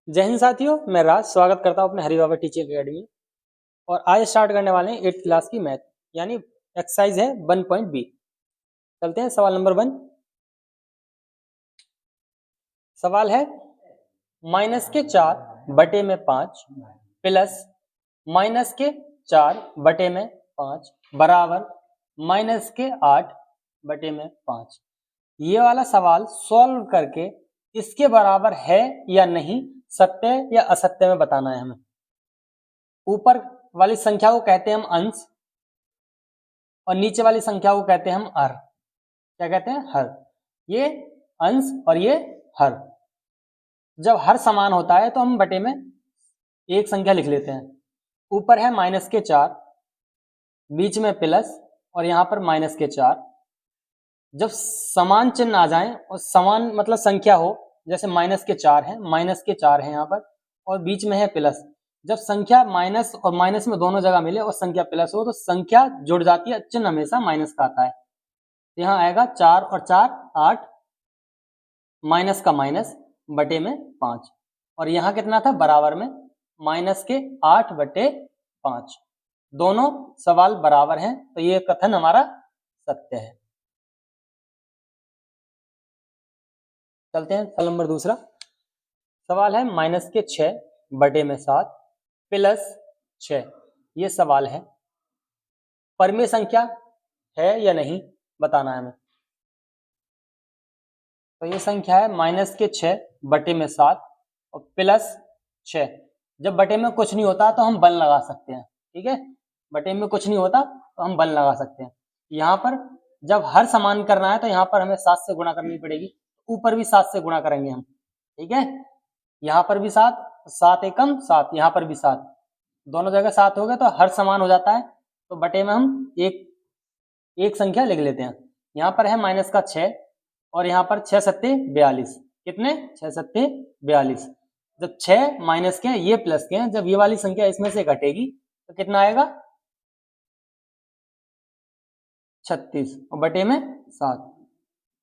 जय हिंद साथियों, मैं राज स्वागत करता हूं अपने हरी बाबा टीचिंग अकेडमी में। और आज स्टार्ट करने वाले हैं 8th क्लास की मैथ यानी एक्सरसाइज है 1.b। चलते हैं सवाल नंबर 1। सवाल है -4/5 प्लस -4/5 बराबर -8/5। ये वाला सवाल सॉल्व करके इसके बराबर है या नहीं, सत्य या असत्य में बताना है हमें। ऊपर वाली संख्या को कहते हैं हम अंश और नीचे वाली संख्या को कहते हैं हम हर। क्या कहते हैं? हर। ये अंश और ये हर। जब हर समान होता है तो हम बटे में एक संख्या लिख लेते हैं। ऊपर है -4, बीच में प्लस और यहां पर -4। जब समान चिन्ह आ जाए और समान मतलब संख्या हो, जैसे -4 है यहाँ पर और बीच में है प्लस। जब संख्या माइनस और माइनस में दोनों जगह मिले और संख्या प्लस हो तो संख्या जुड़ जाती है, चिन्ह हमेशा माइनस का आता है। यहाँ आएगा 4 और 4 8, माइनस का माइनस बटे में 5। और यहाँ कितना था? बराबर में -8/5। दोनों सवाल बराबर हैं तो ये कथन हमारा सत्य है। चलते हैं सवाल नंबर 2। सवाल है -6/7 प्लस 6। ये सवाल है, परिमेय संख्या है या नहीं बताना है हमें। तो ये संख्या है -6/7 और प्लस 6। जब बटे में कुछ नहीं होता तो हम बल लगा सकते हैं, ठीक है। बटे में कुछ नहीं होता तो हम बल लगा सकते हैं। यहाँ पर जब हर समान करना है तो यहाँ पर हमें 7 से गुणा करनी पड़ेगी। ऊपर भी 7 से गुणा करेंगे हम, ठीक है। यहाँ पर भी 7, 7 एकम 7, यहाँ पर भी 7, दोनों जगह 7 हो गए तो हर समान हो जाता है। तो बटे में हम एक संख्या लिख लेते हैं। यहाँ पर है -6 और यहाँ पर 6 सत्ते 42। कितने? 6 सत्ते 42। जब 6 माइनस के हैं, ये प्लस के हैं, जब ये वाली संख्या इसमें से घटेगी तो कितना आएगा? 36 और बटे में 7।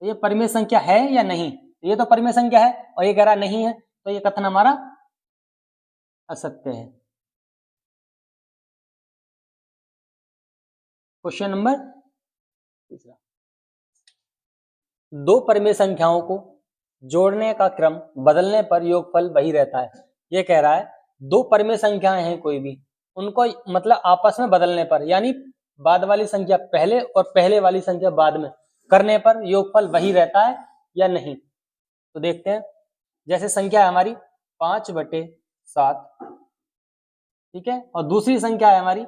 तो ये परिमेय संख्या है या नहीं? ये तो परिमेय संख्या है और ये कह रहा नहीं है, तो ये कथन हमारा असत्य है। Question number 3। दो परिमेय संख्याओं को जोड़ने का क्रम बदलने पर योगफल वही रहता है। ये कह रहा है दो परिमेय संख्याएं हैं कोई भी, उनको मतलब आपस में बदलने पर, यानी बाद वाली संख्या पहले और पहले वाली संख्या बाद में करने पर योगफल वही रहता है या नहीं। तो देखते हैं। जैसे संख्या है हमारी 5/7, ठीक है, और दूसरी संख्या है हमारी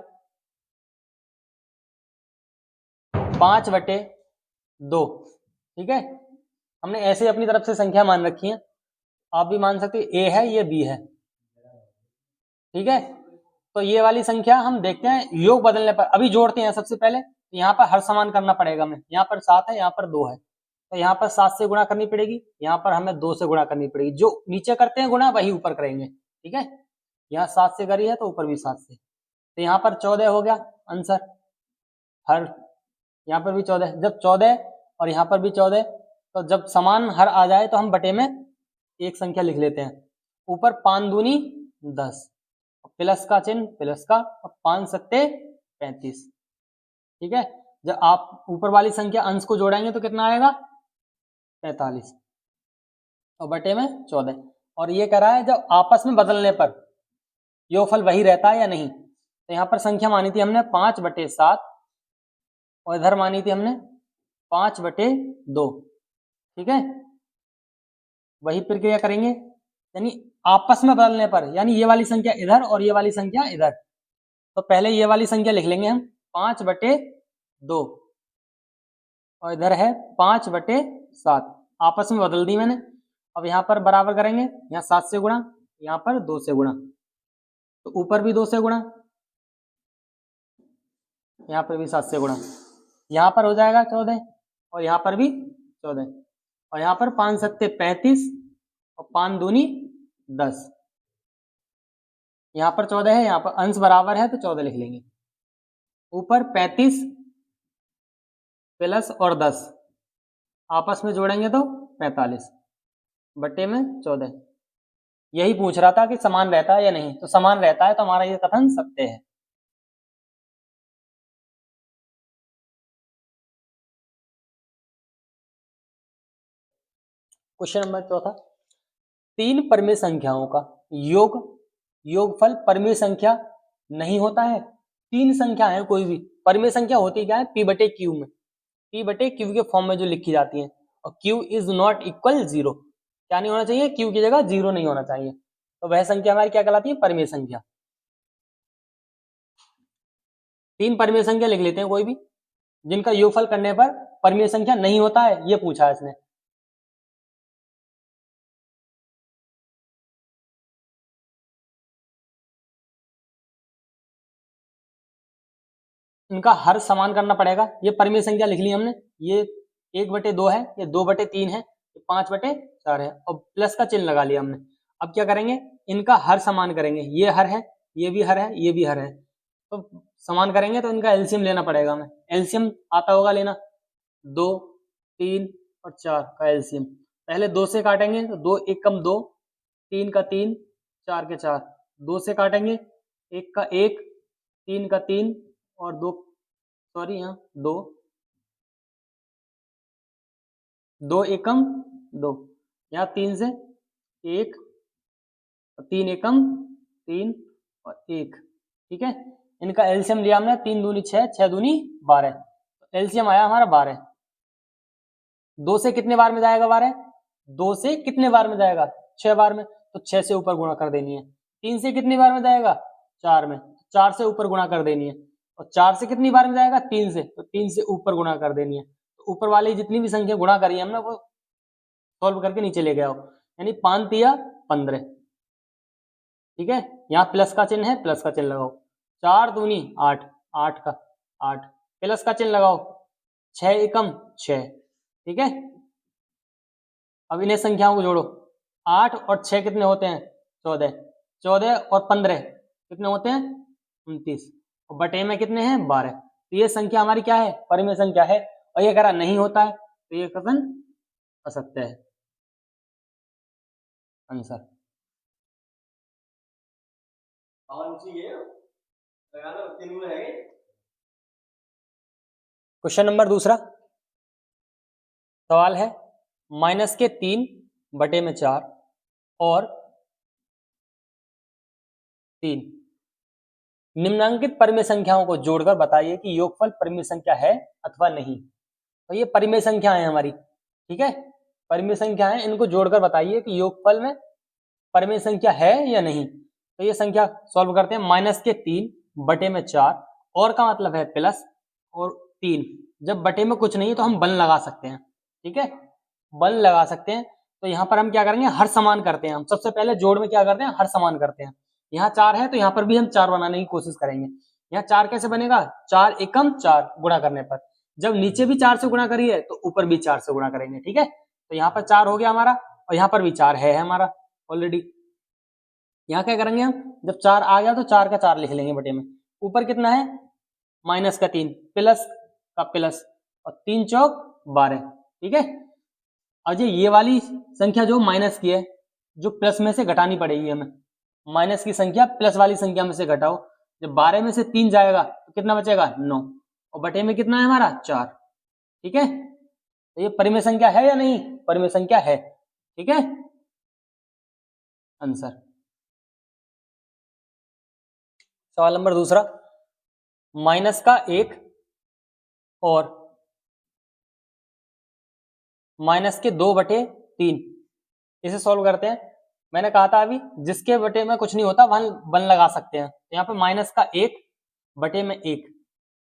5/2, ठीक है। हमने ऐसे अपनी तरफ से संख्या मान रखी है, आप भी मान सकते हैं। ए है, ये बी है, ठीक है। तो ये वाली संख्या हम देखते हैं योग बदलने पर, अभी जोड़ते हैं सबसे पहले। यहाँ पर हर समान करना पड़ेगा हमें। यहाँ पर 7 है, यहाँ पर 2 है, तो यहाँ पर 7 से गुणा करनी पड़ेगी, यहाँ पर हमें 2 से गुणा करनी पड़ेगी। जो नीचे करते हैं गुणा वही ऊपर करेंगे, ठीक है। यहाँ 7 से करी है तो ऊपर भी 7 से, तो यहाँ पर 14 हो गया आंसर। हर यहाँ पर भी 14, जब 14 और यहाँ पर भी 14, तो जब समान हर आ जाए तो हम बटे में एक संख्या लिख लेते हैं। ऊपर 5 दूनी 10, प्लस का चिन्ह प्लस का, और 5 सत्ते 35, ठीक है। जब आप ऊपर वाली संख्या अंश को जोड़ेंगे तो कितना आएगा? 45 और बटे में 14। और ये कह रहा है जब आपस में बदलने पर योगफल वही रहता है या नहीं। तो यहाँ पर संख्या मानी थी हमने 5/7 और इधर मानी थी हमने 5/2, ठीक है। वही प्रक्रिया करेंगे, यानी आपस में बदलने पर, यानी ये वाली संख्या इधर और ये वाली संख्या इधर। तो पहले ये वाली संख्या लिख लेंगे हम 5/2 और इधर है 5/7, आपस में बदल दी मैंने। अब यहाँ पर बराबर करेंगे, यहाँ 7 से गुणा, यहाँ पर 2 से गुणा, तो ऊपर भी 2 से गुणा, यहाँ पर भी 7 से गुणा, यहाँ पर हो जाएगा 14 और यहाँ पर भी 14, और यहाँ पर 5 सत्ते 35 और 5 दूनी 10। यहाँ पर 14 है, यहाँ पर अंश बराबर है तो 14 लिख लेंगे। ऊपर 35 प्लस और 10 आपस में जोड़ेंगे तो 45 बटे में 14। यही पूछ रहा था कि समान रहता है या नहीं, तो समान रहता है तो हमारा ये कथन सत्य है। क्वेश्चन नंबर चौथा, तीन परमेय संख्याओं का योगफल परमेय संख्या नहीं होता है। तीन संख्या है कोई भी, परमेय संख्या होती क्या है, p बटे क्यू में, p बटे क्यू के फॉर्म में जो लिखी जाती है, और q is not equal zero, क्या नहीं होना चाहिए, q की जगह जीरो नहीं होना चाहिए, तो वह संख्या हमारी क्या कहलाती है, परमेय संख्या। तीन परमेय संख्या लिख लेते हैं कोई भी जिनका योगफल करने पर परमेय संख्या नहीं होता है, ये पूछा है इसने। इनका हर समान करना पड़ेगा, ये परमेय संख्या लिख ली हमने, ये 1/2 है, ये 2/3 है, ये 5/4 है, और प्लस का चिन्ह लगा लिया हमने। अब क्या करेंगे, इनका हर समान करेंगे, ये हर है, ये भी हर है, ये भी हर है, तो समान करेंगे तो इनका एलसीएम लेना पड़ेगा हमें। एलसीएम आता होगा लेना, 2, 3 और 4 का एलसीएम। पहले 2 से काटेंगे तो 2 एकम 2, 3 का 3, 4 के 4, 2 से काटेंगे 1 का 1, 3 का 3 और 2, सॉरी यहाँ 2, 2 एकम 2, यहाँ 3 से 1, 3 एकम 3 और 1, ठीक है। इनका एलसीएम लिया हमने, 3 दूनी 6, 6 दूनी 12, एलसीएम आया हमारा 12। 2 से कितने बार में जाएगा 12, 2 से कितने बार में जाएगा, 6 बार में, तो 6 से ऊपर गुणा कर देनी है। 3 से कितनी बार में जाएगा, 4 में, 4 से ऊपर गुणा कर देनी है, और 4 से कितनी बार में जाएगा, 3 से, तो 3 से ऊपर गुणा कर देनी है। तो ऊपर वाली जितनी भी संख्या गुणा करी है हमने वो सॉल्व करके नीचे ले गया हो, यानी 5 तिया 15, ठीक है। यहाँ प्लस का चिन्ह है, प्लस का चिन्ह लगाओ, 4 दूनी 8, 8 का 8, प्लस का चिन्ह लगाओ, 6 एकम 6, ठीक है। अब इन्हें संख्याओं को जोड़ो, 8 और 6 कितने होते हैं, 14, 14 और 15 कितने होते हैं, 29, और बटे में कितने हैं, 12। तो ये संख्या हमारी क्या है, परमेय संख्या है, और ये कह नहीं होता है, तो ये कथन असत्य है, आंसर। क्वेश्चन नंबर दूसरा सवाल है, -3/4 और 3 निम्नांकित परमेय संख्याओं को जोड़कर बताइए कि योगफल परमेय संख्या है अथवा नहीं। तो ये परमेय संख्या है हमारी, ठीक है, परमेय संख्या है, इनको जोड़कर बताइए कि योगफल में परमेय संख्या है या नहीं। तो ये संख्या सॉल्व करते हैं, -3/4 और का मतलब है प्लस, और 3 जब बटे में कुछ नहीं है तो हम बल लगा सकते हैं, ठीक है, बल लगा सकते हैं। तो यहाँ पर हम क्या करेंगे, हर समान करते हैं, हम सबसे पहले जोड़ में क्या करते हैं, हर समान करते हैं। यहाँ 4 है तो यहाँ पर भी हम 4 बनाने की कोशिश करेंगे। यहाँ 4 कैसे बनेगा, 4 एकम 4 गुणा करने पर, जब नीचे भी 4 से गुणा करिए तो ऊपर भी 4 से गुणा करेंगे, ठीक है। तो यहाँ पर 4 हो गया हमारा, और यहाँ पर भी 4 है हमारा ऑलरेडी। यहाँ क्या करेंगे हम, जब 4 आ गया तो 4 का 4 लिख लेंगे बटे में, ऊपर कितना है, -3, प्लस का प्लस, और 3 चौक 12, ठीक है। और ये वाली संख्या जो माइनस की है, जो प्लस में से घटानी पड़ेगी हमें, माइनस की संख्या प्लस वाली संख्या में से घटाओ, जब 12 में से 3 जाएगा तो कितना बचेगा, 9, और बटे में कितना है हमारा, 4, ठीक है। तो ये परमेय संख्या है या नहीं, परमेय संख्या है, ठीक है, आंसर। सवाल नंबर दूसरा, -1 और -2/3, इसे सॉल्व करते हैं। मैंने कहा था अभी, जिसके बटे में कुछ नहीं होता वहां वन लगा सकते हैं। यहाँ पे -1/1,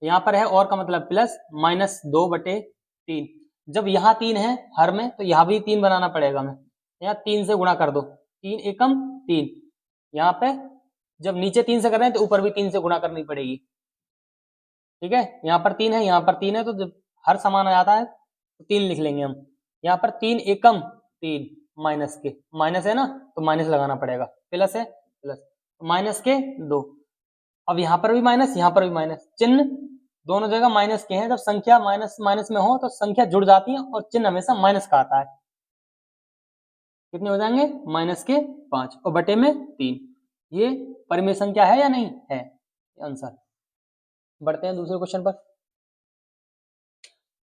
यहाँ पर है और का मतलब प्लस, -2/3, जब यहाँ 3 है हर में तो यहाँ भी 3 बनाना पड़ेगा हमें, यहाँ 3 से गुणा कर दो, 3 एकम 3, यहाँ पे जब नीचे 3 से कर रहे हैं तो ऊपर भी 3 से गुणा करनी पड़ेगी, ठीक है। यहाँ पर 3 है, यहाँ पर 3 है, तो जब हर समान आ जाता है तो 3 लिख लेंगे हम। यहाँ पर 3 एकम 3, माइनस के, माइनस है ना तो माइनस लगाना पड़ेगा, प्लस है प्लस, -2, अब यहाँ पर भी माइनस, यहाँ पर भी माइनस, चिन्ह दोनों जगह माइनस के हैं। जब संख्या माइनस माइनस में हो तो संख्या जुड़ जाती है और चिन्ह हमेशा माइनस का आता है, कितने हो जाएंगे, -5 और बटे में 3। ये परिमेय संख्या है या नहीं है, आंसर। बढ़ते हैं दूसरे क्वेश्चन पर।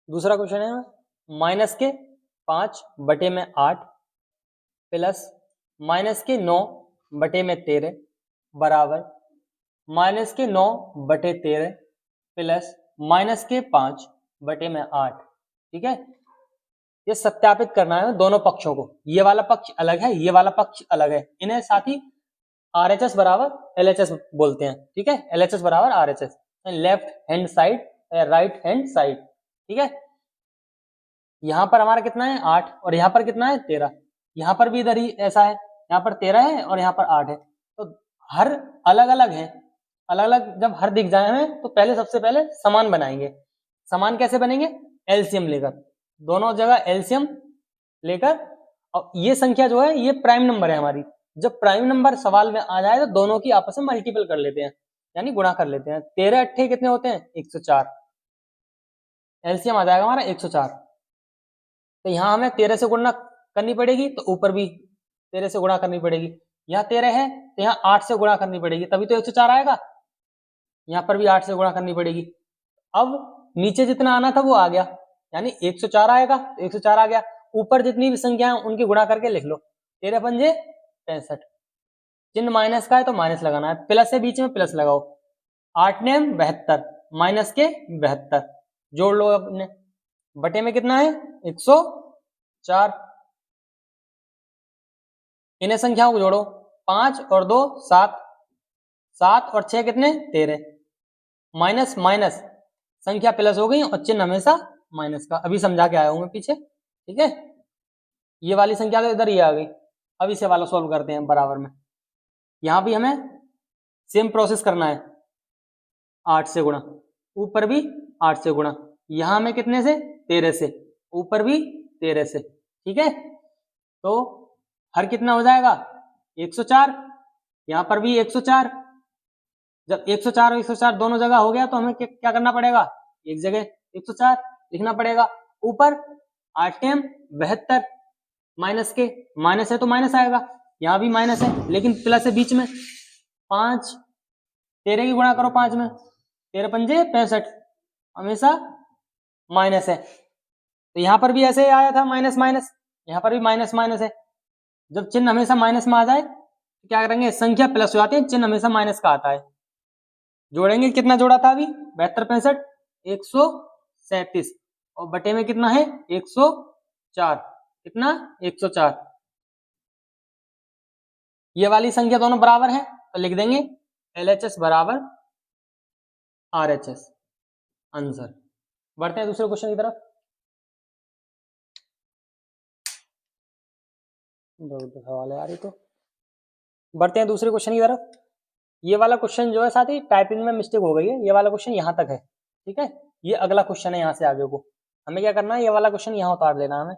दूसरा क्वेश्चन है -5 बटे में 8 प्लस -9 बटे में 13 बराबर -9 बटे 13 प्लस -5 बटे में 8। ठीक है, ये सत्यापित करना है दोनों पक्षों को। ये वाला पक्ष अलग है, ये वाला पक्ष अलग है, इन्हें साथ ही RHS बराबर LHS बोलते हैं। ठीक है, LHS बराबर RHS, left hand side right hand side. ठीक है, यहां पर हमारा कितना है 8 और यहां पर कितना है 13। यहां पर भी इधर ही ऐसा है, यहां पर 13 है और यहां पर 8 है, तो हर अलग अलग है। अलग अलग जब हर दिख जाए हमें तो पहले सबसे पहले समान बनाएंगे। समान कैसे बनेंगे, एलसीएम लेकर, दोनों जगह एलसीएम लेकर। और ये संख्या जो है ये प्राइम नंबर है हमारी। जब प्राइम नंबर सवाल में आ जाए तो दोनों की आपस में मल्टीपल कर लेते हैं, यानी गुणा कर लेते हैं। 13 अट्ठे कितने होते हैं 104, एलसीएम आ जाएगा हमारा 104। तो यहाँ हमें 13 से गुणा करनी पड़ेगी, तो ऊपर भी 13 से गुणा करनी पड़ेगी। यहाँ 13 है तो यहाँ 8 से गुणा करनी पड़ेगी, तभी तो 104 आएगा। यहाँ पर भी 8 से गुणा करनी पड़ेगी। अब नीचे जितना आना था वो आ गया, यानी 104 आएगा, तो 104 आ गया। ऊपर जितनी भी संख्या है उनकी गुणा करके लिख लो, 13 पंजे 65। चिन्ह माइनस का है तो माइनस लगाना है, प्लस है बीच में प्लस लगाओ। 8 ने 72 माइनस के 72 जोड़ लो अपने, बटे में कितना है 104। इन्हें संख्याओं को जोड़ो, 5 और 2 7, 7 और 6 कितने 13, माइनस माइनस संख्या प्लस हो गई और चिन्ह हमेशा माइनस का। अभी समझा के आया हूं मैं पीछे। ठीक है, ये वाली संख्या तो इधर ही आ गई। अब इसे वाला सॉल्व करते हैं बराबर में। यहां भी हमें सेम प्रोसेस करना है, 8 से गुणा, ऊपर भी 8 से गुणा। यहां में कितने से 13 से, ऊपर भी 13 से। ठीक है, तो हर कितना हो जाएगा 104, यहां पर भी 104। जब 104 और 104 दोनों जगह हो गया तो हमें क्या करना पड़ेगा, एक जगह 104 लिखना पड़ेगा। ऊपर 8 टेम 72 माइनस के, माइनस है तो माइनस आएगा, यहां भी माइनस है लेकिन प्लस है बीच में। 5 13 की गुणा करो 5 में, 13 पंजे 65, हमेशा माइनस है। तो यहां पर भी ऐसे आया था माइनस माइनस, यहां पर भी माइनस माइनस है। जब चिन्ह हमेशा माइनस में आ जाए तो क्या करेंगे, संख्या प्लस हो जाती है, चिन्ह हमेशा माइनस का आता है। जोड़ेंगे, कितना जोड़ा था अभी 72 65 137 और बटे में कितना है 104, कितना 104। ये वाली संख्या दोनों बराबर है तो लिख देंगे LHS बराबर RHS, आंसर। बढ़ते हैं दूसरे क्वेश्चन की तरफ। बहुत सवाल है यार ये तो। बढ़ते हैं दूसरे क्वेश्चन की तरफ। ये वाला क्वेश्चन जो है साथ ही टाइपिंग में मिस्टेक हो गई है, ये वाला क्वेश्चन यहाँ तक है। ठीक है, ये अगला क्वेश्चन है यहाँ से आगे को। हमें क्या करना है, ये वाला क्वेश्चन यहाँ उतार लेना है हमें।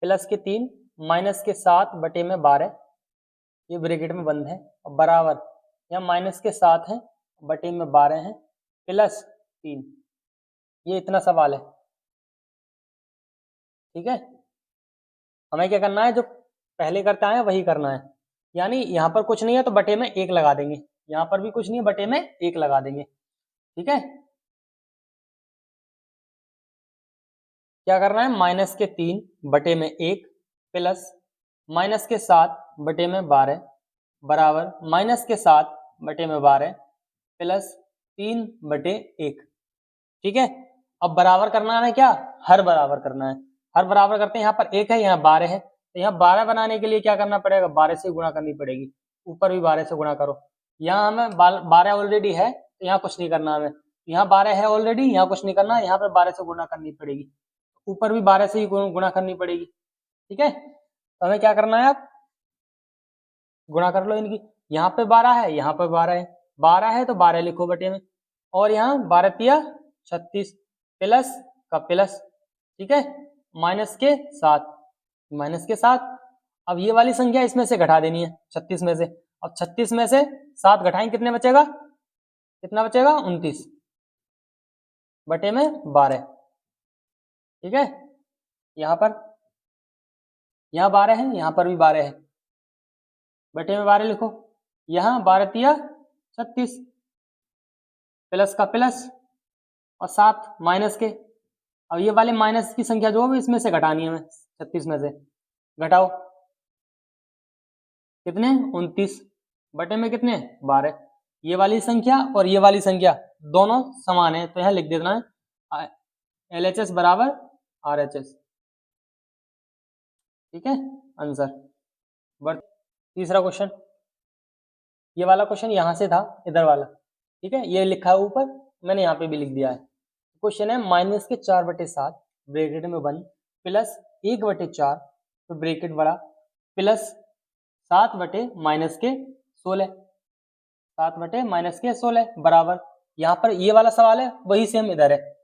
प्लस के 3 माइनस के 7 बटे में 12, ये ब्रैकेट में बंद है, और बराबर यहाँ माइनस के 7 है बटे में 12 है प्लस 3। ये इतना सवाल है। ठीक है, हमें क्या करना है, जो पहले करता है वही करना है। यानी यहाँ पर कुछ नहीं है तो बटे में 1 लगा देंगे, यहाँ पर भी कुछ नहीं है बटे में 1 लगा देंगे। ठीक है, क्या करना है, माइनस के 3 बटे में 1 प्लस माइनस के 7 बटे में 12 बराबर माइनस के 7 बटे में 12 प्लस 3 बटे 1। ठीक है, अब बराबर करना है क्या, हर बराबर करना है। हर बराबर करते हैं, यहाँ पर 1 है यहाँ 12 है, तो यहाँ 12 बनाने के लिए क्या करना पड़ेगा, 12 से गुणा करनी पड़ेगी। ऊपर भी 12 से गुणा करो। यहाँ हमें 12 ऑलरेडी है तो यहाँ कुछ नहीं करना हमें, यहाँ 12 है ऑलरेडी, यहाँ कुछ नहीं करना, यहाँ पर 12 से गुणा करनी पड़ेगी। ऊपर भी 12 से ही गुणा करनी पड़ेगी। ठीक है, तो हमें क्या करना है, आप गुणा कर लो इनकी। यहाँ पे 12 है, यहाँ पे 12 है, 12 है तो 12 लिखो बटे में, और यहाँ 12 तिया 36 प्लस का प्लस। ठीक है, माइनस के 7 माइनस के 7। अब ये वाली संख्या इसमें से घटा देनी है 36 में से। अब 36 में से 7 घटाएं कितने बचेगा, कितना बचेगा 29 बटे में 12। ठीक है, यहाँ पर यहाँ 12 है, यहाँ पर भी 12 है, बटे में 12 लिखो। यहाँ 12 तिया 36, प्लस का प्लस और 7 माइनस के। अब ये वाले माइनस की संख्या जो है इसमें से घटानी है, हमें 36 में से घटाओ, कितने 29, बटे में कितने 12। ये वाली संख्या और ये वाली संख्या दोनों समान है, तो यहाँ लिख देना है LHS बराबर RHS। ठीक है, आंसर। तीसरा क्वेश्चन, ये वाला क्वेश्चन यहाँ से था, इधर वाला, ठीक है, ये लिखा है ऊपर, मैंने यहाँ पे भी लिख दिया है। क्वेश्चन है -4/7 ब्रैकेट में 1 प्लस 1/4 तो ब्रैकेट बड़ा प्लस 7/-16, 7/-16 बराबर, यहाँ पर ये वाला सवाल है वही सेम इधर है,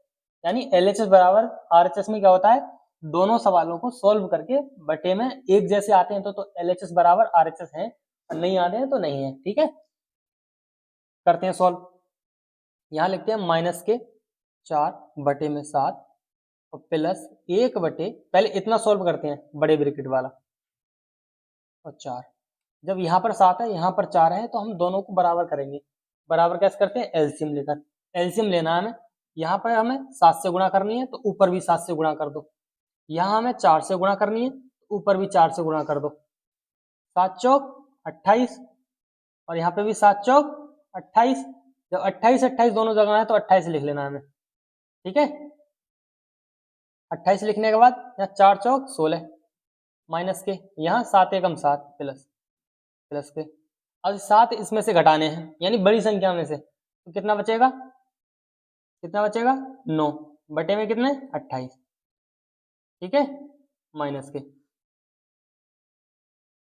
यानी LHS बराबर RHS में क्या होता है, दोनों सवालों को सॉल्व करके बटे में एक जैसे आते हैं तो LHS बराबर RHS है, और नहीं आते हैं तो नहीं है। ठीक है, करते हैं सॉल्व। यहाँ लिखते हैं -4/7 और प्लस 1/, पहले इतना सॉल्व करते हैं बड़े ब्रैकेट वाला, और 4। जब यहाँ पर 7 है, यहाँ पर 4 है, तो हम दोनों को बराबर करेंगे। बराबर कैसे करते हैं, एलसीएम लेकर। एलसीएम लेना है हमें, यहाँ पर हमें 7 से गुणा करनी है तो ऊपर भी 7 से गुणा कर दो, यहाँ हमें 4 से गुणा करनी है तो ऊपर भी 4 से गुणा कर दो। 7 चौक 28 और यहाँ पे भी 7 चौक 28। जब 28 28 दोनों जगह है तो 28 लिख लेना है हमें। ठीक है, 28 लिखने के बाद यहाँ 4 चौक 16 माइनस के, यहाँ 7 एकम 7 प्लस के। अब 7 इसमें से घटाने हैं, यानी बड़ी संख्या में से, तो कितना बचेगा, 9 बटे में कितने 28। ठीक है, माइनस के।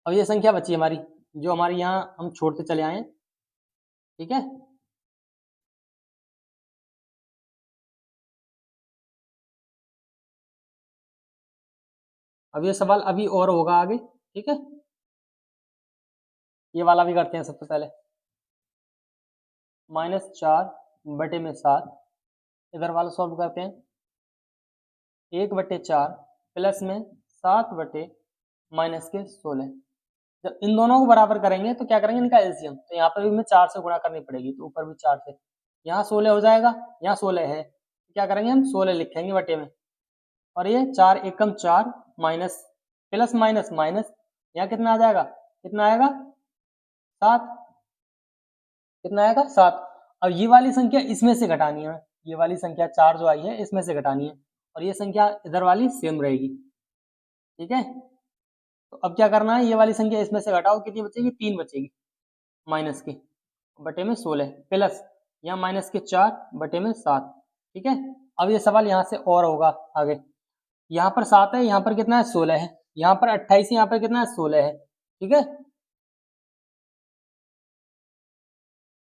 अब ये संख्या बची हमारी, जो हमारी यहाँ हम छोड़ते चले आए हैं। ठीक है, अब ये सवाल अभी और होगा आगे। ठीक है, ये वाला भी करते हैं सबसे पहले। -4/7 इधर वाला सॉल्व करते हैं। 1/4 प्लस में 7/-16। जब इन दोनों को बराबर करेंगे तो क्या करेंगे, इनका एलसीएम, तो यहाँ पर भी हमें 4 से गुणा करनी पड़ेगी, तो ऊपर भी 4 से, यहाँ 16 हो जाएगा, यहाँ 16 है, तो क्या करेंगे हम 16 लिखेंगे बटे में, और ये 4 एकम 4 माइनस प्लस माइनस माइनस, यहाँ कितना आ जाएगा, कितना आएगा 7, कितना आएगा 7। अब ये वाली संख्या इसमें से घटानी है, ये वाली संख्या 4 जो आई है इसमें से घटानी है, और ये संख्या इधर वाली सेम रहेगी। ठीक है, तो अब क्या करना है, ये वाली संख्या इसमें से घटाओ, कितनी बचेगी 3 बचेगी, माइनस की बटे में 16 प्लस यहाँ माइनस के 4 बटे में 7। ठीक है, अब ये सवाल यहाँ से और होगा आगे। यहाँ पर 7 है, यहाँ पर कितना है 16 है, यहाँ पर 28 है, यहाँ पर कितना है 16 है। ठीक है,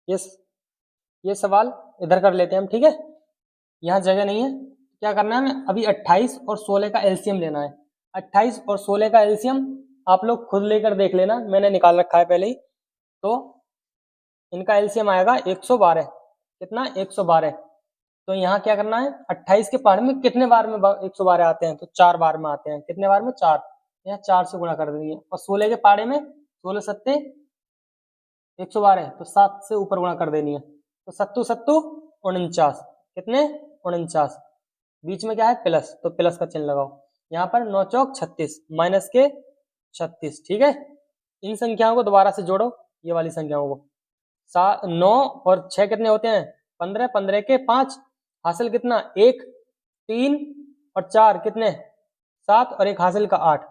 ये सवाल इधर कर लेते हैं हम। ठीक है, यहाँ जगह नहीं है, क्या करना है हमें, अभी 28 और 16 का एलसीएम लेना है। 28 और 16 का एलसीएम आप लोग खुद लेकर देख लेना, मैंने निकाल रखा है पहले ही। तो इनका एलसीएम आएगा 112, कितना 112। तो यहाँ क्या करना है, 28 के पहाड़ में कितने बार में 112 आते हैं, तो 4 बार में आते हैं, कितने बार में 4, यहाँ 4 से गुणा कर देंगे। और 16 के पहाड़े में 16 सत्ते 112, तो 7 से ऊपर गुणा कर देनी है, तो 7 7 49, कितने 49, बीच में क्या है प्लस, तो प्लस का चिन्ह लगाओ। यहाँ पर 9 चौक 36 माइनस के 36। ठीक है, इन संख्याओं को दोबारा से जोड़ो, ये वाली संख्याओं को, 9 और 6 कितने होते हैं 15, 15 के 5 हासिल कितना 1, 3 और 4 कितने 7 और 1 हासिल का 8,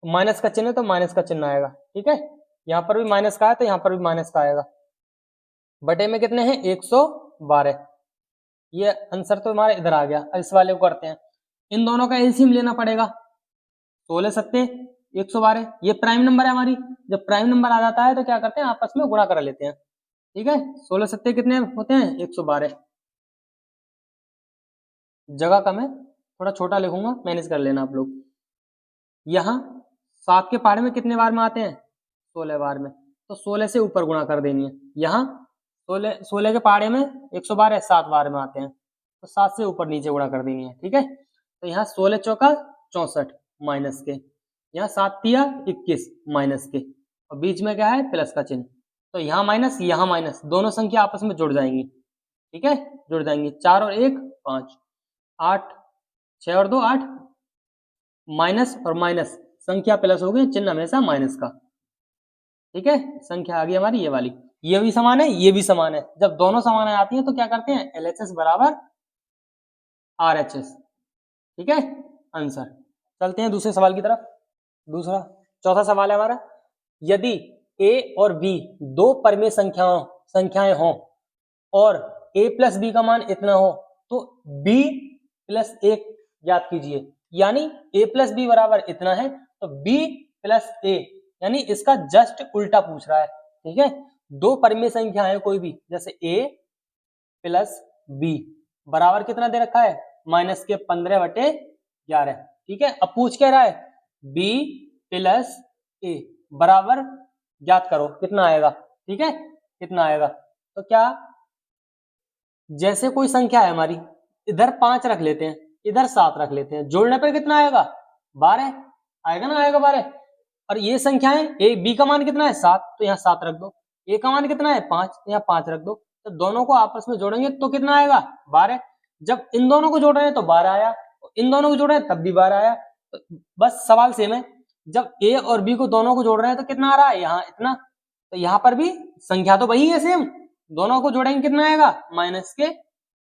माइनस का चिन्ह तो माइनस का चिन्ह आएगा। ठीक है, यहाँ पर भी माइनस का है तो यहाँ पर भी माइनस का आएगा, बटे में कितने हैं 112। ये आंसर तो हमारा इधर आ गया। इस वाले को करते हैं, इन दोनों का एलसीएम लेना पड़ेगा। 16 सत्ते 112, ये प्राइम नंबर है हमारी, जब प्राइम नंबर आ जाता है तो क्या करते हैं आपस में गुणा कर लेते हैं। ठीक है, 16 सत्ते कितने होते हैं 112, जगह कम है थोड़ा छोटा लिखूंगा, मैनेज कर लेना आप लोग। यहाँ 7 के पहाड़े में कितने बार में आते हैं 16 बार में, तो 16 से ऊपर गुणा कर देनी है। यहाँ 16 के पहाड़े में 112 7 बार में आते हैं, तो 7 से ऊपर नीचे गुणा कर देनी है। ठीक है, तो यहाँ 16 चौका 64 माइनस के, यहाँ 7 तिया 21 माइनस के, और बीच में क्या है प्लस का चिन्ह, तो यहाँ माइनस, दोनों संख्या आपस में जुड़ जाएंगी। ठीक है, जुड़ जाएंगी, 4 और 1 5, 8, 6 और 2 8, माइनस और माइनस संख्या प्लस हो गई, चिन्ह हमेशा माइनस का। ठीक है, संख्या आ गई हमारी ये वाली, ये भी समान है, ये भी समान है। जब दोनों समान आती हैं तो क्या करते हैं, LHS बराबर RHS। ठीक है, आंसर। चलते हैं दूसरे सवाल की तरफ। चौथा सवाल है हमारा, यदि A और B दो परिमेय संख्याएं हों और A प्लस B का मान इतना हो तो B प्लस 1 याद कीजिए, यानी A प्लस B बराबर इतना है तो B प्लस A, यानी इसका जस्ट उल्टा पूछ रहा है। ठीक है, दो परिमेय संख्या है कोई भी, जैसे A प्लस B बराबर कितना दे रखा है, माइनस के 15/11। ठीक है, अब पूछ क्या रहा है, B प्लस A बराबर ज्ञात करो, कितना आएगा। ठीक है, कितना आएगा, तो क्या, जैसे कोई संख्या है हमारी, इधर 5 रख लेते हैं, इधर 7 रख लेते हैं, जोड़ने पर कितना आएगा, 12 आएगा ना, आएगा 12। और ये संख्याएं, ए बी का मान कितना है 7, तो यहाँ 7 रख दो, ए का मान कितना है 5, तो यहाँ 5 रख दो, तो दोनों को आपस में जोड़ेंगे तो कितना आएगा 12। जब इन दोनों को जोड़ रहे हैं तो 12 आया, इन दोनों को जोड़ रहे हैं तब भी 12 आया। तो बस सवाल सेम है, जब ए और बी को दोनों को जोड़ रहे हैं तो कितना आ रहा है, यहाँ इतना, तो यहाँ पर भी संख्या तो वही है सेम, दोनों को जोड़ेंगे कितना आएगा, माइनस के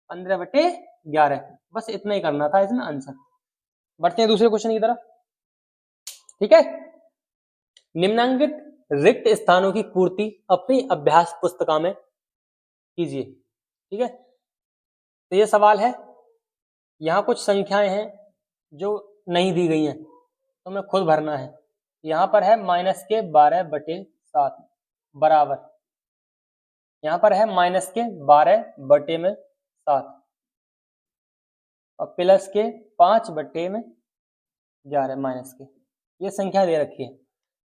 15/11। बस इतना ही करना था इसमें आंसर। बढ़ते हैं दूसरे क्वेश्चन की तरफ। ठीक है, निम्नांकित रिक्त स्थानों की पूर्ति अपनी अभ्यास पुस्तिका में कीजिए। ठीक है, तो ये सवाल है, यहाँ कुछ संख्याएं हैं जो नहीं दी गई हैं तो हमें खुद भरना है। यहाँ पर है माइनस के 12/7 बराबर, यहाँ पर है माइनस के 12/7 और प्लस के 5/11 माइनस के, ये संख्या दे रखी है।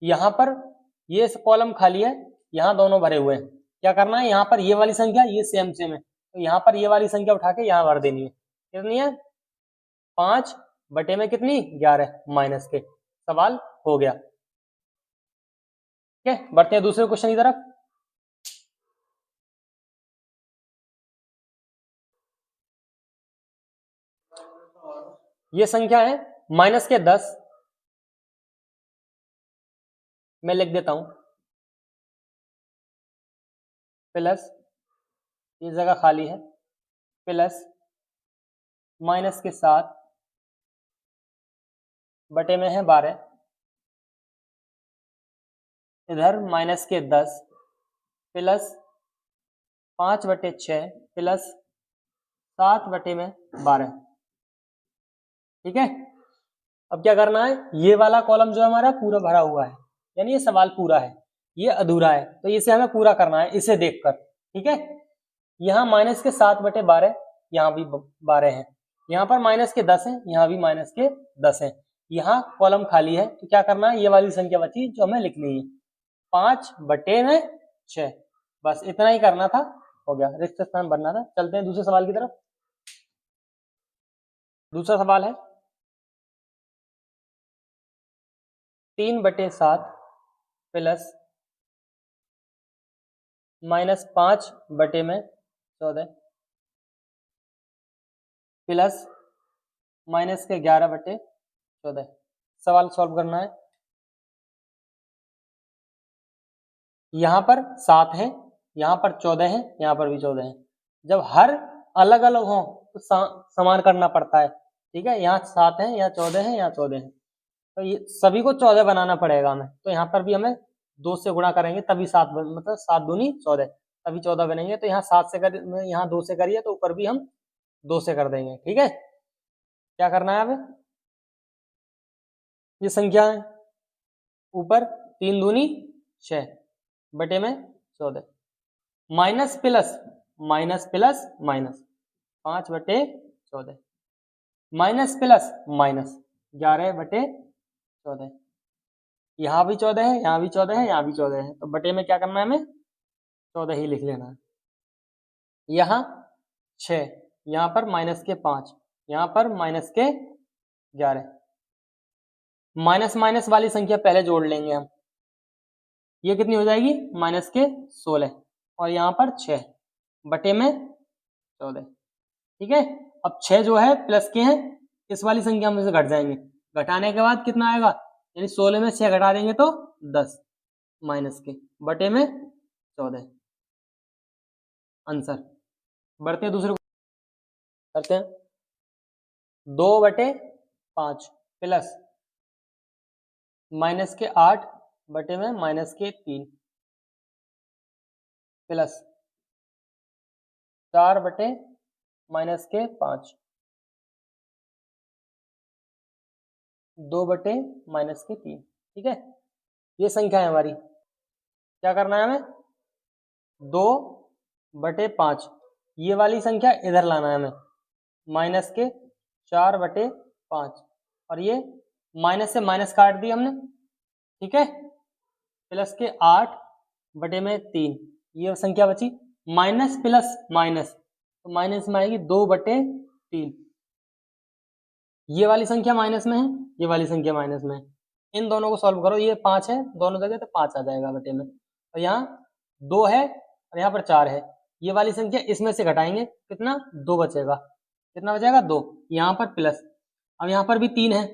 यहाँ पर ये कॉलम खाली है, यहाँ दोनों भरे हुए हैं, क्या करना है, यहाँ पर ये वाली संख्या ये सेम है, तो यहाँ पर ये वाली संख्या उठा के यहाँ भर देनी है। कितनी है, 5/11 माइनस के, सवाल हो गया। ठीक है, बढ़ते हैं दूसरे क्वेश्चन की तरफ। ये संख्या है माइनस के 10, मैं लिख देता हूं, प्लस, ये जगह खाली है, प्लस माइनस के 7 बटे में है 12, इधर माइनस के 10 प्लस 5/6 प्लस 7/12। ठीक है, अब क्या करना है, ये वाला कॉलम जो हमारा पूरा भरा हुआ है, यानी ये सवाल पूरा है, ये अधूरा है, तो इसे हमें पूरा करना है इसे देखकर। ठीक है, यहाँ माइनस के 7/12, यहाँ भी 12 है, यहाँ पर माइनस के 10 है, यहाँ भी माइनस के 10 है, यहाँ कॉलम खाली है, तो क्या करना है, ये वाली संख्या बची जो हमें लिखनी है, 5/6। बस इतना ही करना था, हो गया, रिक्त स्थान भरना था। चलते हैं दूसरे सवाल की तरफ। दूसरा सवाल है, 3/7 प्लस -5/14 प्लस माइनस के 11/14। सवाल सॉल्व करना है। यहाँ पर 7 है, यहाँ पर 14 है, यहाँ पर भी 14 है। जब हर अलग अलग हो तो समान करना पड़ता है। ठीक है, यहाँ 7 है, यहाँ 14 है, यहाँ 14 है, तो ये सभी को 14 बनाना पड़ेगा हमें। तो यहाँ पर भी हमें 2 से गुणा करेंगे तभी 7 मतलब 7 दूनी 14, तभी 14 बनेंगे। तो यहाँ 7 से कर, यहाँ 2 से करिए तो ऊपर भी हम 2 से कर देंगे। ठीक है, क्या करना है हमें, ये संख्या है ऊपर 3 दूनी 6 बटे में 14, minus plus minus plus minus 5/14, minus plus minus 11/14, यहाँ भी 14 है, यहाँ भी 14 है, यहाँ भी 14 है, तो बटे में क्या करना है, हमें 14 ही लिख लेना है। यहाँ 6, यहाँ पर माइनस के 5, यहाँ पर माइनस के 11, माइनस माइनस वाली संख्या पहले जोड़ लेंगे हम। ये कितनी हो जाएगी, माइनस के 16 और यहाँ पर 6 बटे में 14। ठीक है, अब 6 जो है प्लस के हैं, इस वाली संख्या में से घट जाएंगे, घटाने के बाद कितना आएगा, यानी 16 में 6 घटा देंगे तो 10 माइनस के बटे में 14 आंसर। बढ़ते हैं दूसरे को करते हैं। 2/5 प्लस माइनस के 8 बटे में माइनस के 3 प्लस 4 बटे माइनस के 5 2 बटे माइनस के 3। ठीक है, ये संख्या है हमारी। क्या करना है हमें, 2/5 ये वाली संख्या इधर लाना है हमें, माइनस के 4/5 और ये माइनस से माइनस काट दिया हमने। ठीक है, प्लस के 8 बटे में 3 ये संख्या बची, माइनस प्लस माइनस तो माइनस में आएगी 2/3। ये वाली संख्या माइनस में है, ये वाली संख्या माइनस में है, इन दोनों को सॉल्व करो। ये 5 है दोनों जगह तो 5 आ जाएगा बटे में, और यहाँ 2 है और यहाँ पर 4 है। ये वाली संख्या इसमें से घटाएंगे, कितना 2 बचेगा, कितना बचेगा 2, यहाँ पर प्लस। अब यहाँ पर भी 3 है,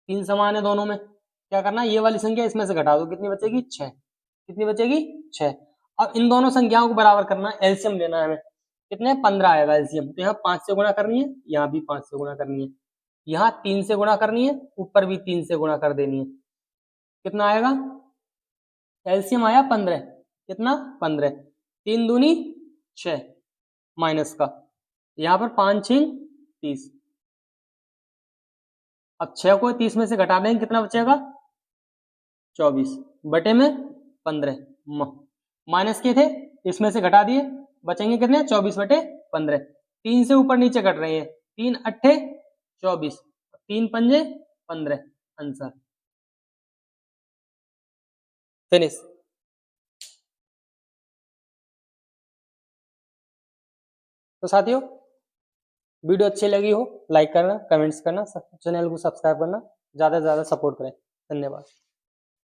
3 समान है दोनों में, क्या करना है, ये वाली संख्या इसमें से घटा दो, कितनी बचेगी 6, कितनी बचेगी 6। अब इन दोनों संख्याओं को बराबर करना है, एलसीएम लेना है हमें, कितने 15 आएगा एलसीएम। तो यहाँ 5 से गुणा करनी है, यहाँ भी 5 से गुणा करनी है, यहाँ 3 से गुणा करनी है, ऊपर भी 3 से गुणा कर देनी है, कितना आएगा, एलसीएम आया 15, कितना 15, 3 दूनी 6 माइनस का, यहाँ पर 5 6 30। अब 6 को 30 में से घटा देंगे, कितना बचेगा 24 बटे में 15, माइनस के थे इसमें से घटा दिए, बचेंगे कितने 24 बटे 15। 3 से ऊपर नीचे कट रहे हैं, 3 अट्ठे 24, 3 पंजे 15 आंसर फिनिश। तो साथियों वीडियो अच्छी लगी हो लाइक करना, कमेंट्स करना, चैनल को सब्सक्राइब करना, ज़्यादा से ज़्यादा सपोर्ट करें। धन्यवाद।